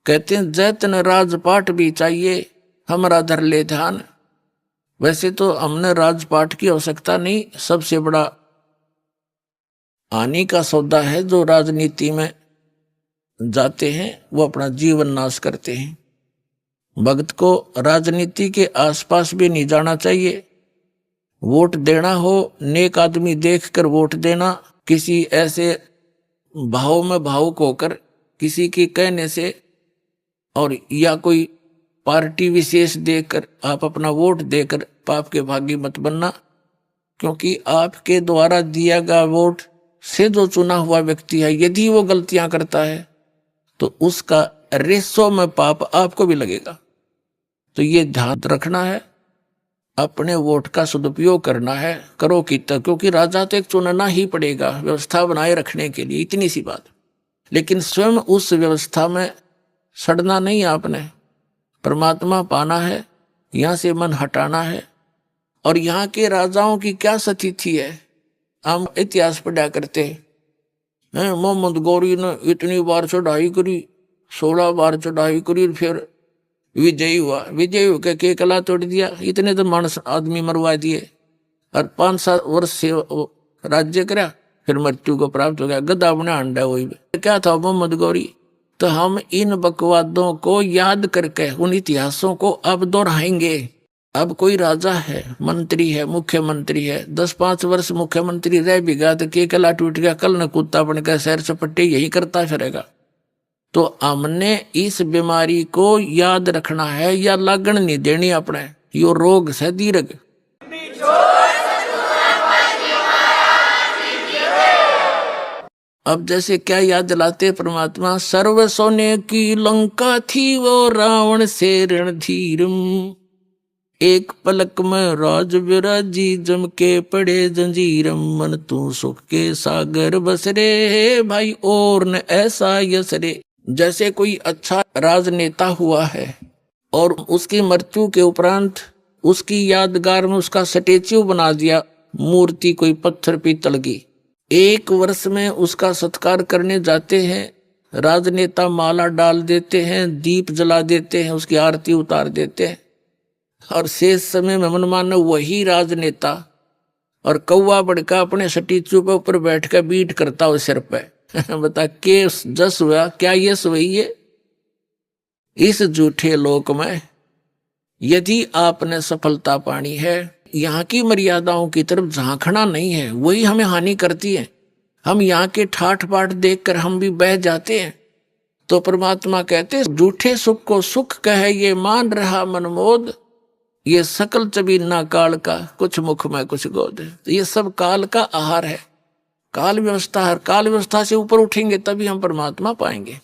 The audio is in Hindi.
कहते हैं जैतन राजपाट भी चाहिए हमारा धर ले ध्यान। वैसे तो हमने राजपाट की आवश्यकता नहीं, सबसे बड़ा हानि का सौदा है जो राजनीति में जाते हैं वो अपना जीवन नाश करते हैं। भक्त को राजनीति के आसपास भी नहीं जाना चाहिए। वोट देना हो नेक आदमी देखकर वोट देना, किसी ऐसे भाव में भावुक होकर किसी के कहने से और या कोई पार्टी विशेष देकर आप अपना वोट देकर पाप के भागी मत बनना, क्योंकि आपके द्वारा दिया गया वोट से जो चुना हुआ व्यक्ति है यदि वो गलतियां करता है तो उसका रेसो में पाप आपको भी लगेगा। तो ये ध्यान रखना है, अपने वोट का सदुपयोग करना है, करो कितना, क्योंकि राजा तो एक चुनना ही पड़ेगा व्यवस्था बनाए रखने के लिए, इतनी सी बात। लेकिन स्वयं उस व्यवस्था में सड़ना नहीं, आपने परमात्मा पाना है, यहाँ से मन हटाना है। और यहाँ के राजाओं की क्या स्थिति है, हम इतिहास पढ़ा करते हैं। मोहम्मद गौरी ने इतनी बार चढ़ाई करी, 16 बार चढ़ाई करी, फिर विजयी हुआ, विजयी होकर के कला तोड़ दिया, इतने तो मानस आदमी मरवा दिए और 5-7 वर्ष से राज्य करा, फिर मृत्यु को प्राप्त हो गया, गधा बना अंडा। वही क्या था मोहम्मद गौरी। तो हम इन बकवादों को याद करके उन इतिहासों को अब दोहराएंगे। अब कोई राजा है, मंत्री है, मुख्यमंत्री है, 10-5 वर्ष मुख्यमंत्री रह भी गया तो के कला टूट गया, कल न कुत्ता बनकर सैर सपट्टे यही करता फिरेगा। तो हमने इस बीमारी को याद रखना है या लागण नहीं देनी अपने, यो रोग से दीर्घ। अब जैसे क्या याद दिलाते परमात्मा, सर्व सोने की लंका थी वो रावण से रणधीरम, एक पलक में राज विराजी जम के पड़े जंजीरम, मन तू सुख के सागर बसरे भाई और न ऐसा यसरे। जैसे कोई अच्छा राजनेता हुआ है और उसकी मृत्यु के उपरांत उसकी यादगार में उसका स्टैच्यू बना दिया, मूर्ति कोई पत्थर पीतल की, 1 वर्ष में उसका सत्कार करने जाते हैं, राजनेता माला डाल देते हैं, दीप जला देते हैं, उसकी आरती उतार देते हैं, और शेष समय में मनमाना वही राजनेता और कौवा बड़का अपने स्टैच्यू पर ऊपर बैठ कर बीट करता हो सिर पे। बता के जस हुआ क्या ये हुई है। इस झूठे लोक में यदि आपने सफलता पानी है, यहाँ की मर्यादाओं की तरफ झांकना नहीं है, वही हमें हानि करती है। हम यहाँ के ठाठ बाट देखकर हम भी बह जाते हैं। तो परमात्मा कहते झूठे सुख को सुख कहे ये मान रहा मनमोद, ये सकल चबीना काल का कुछ मुख में कुछ गोद। तो ये सब काल का आहार है, काल व्यवस्था है। काल व्यवस्था से ऊपर उठेंगे तभी हम परमात्मा पाएंगे।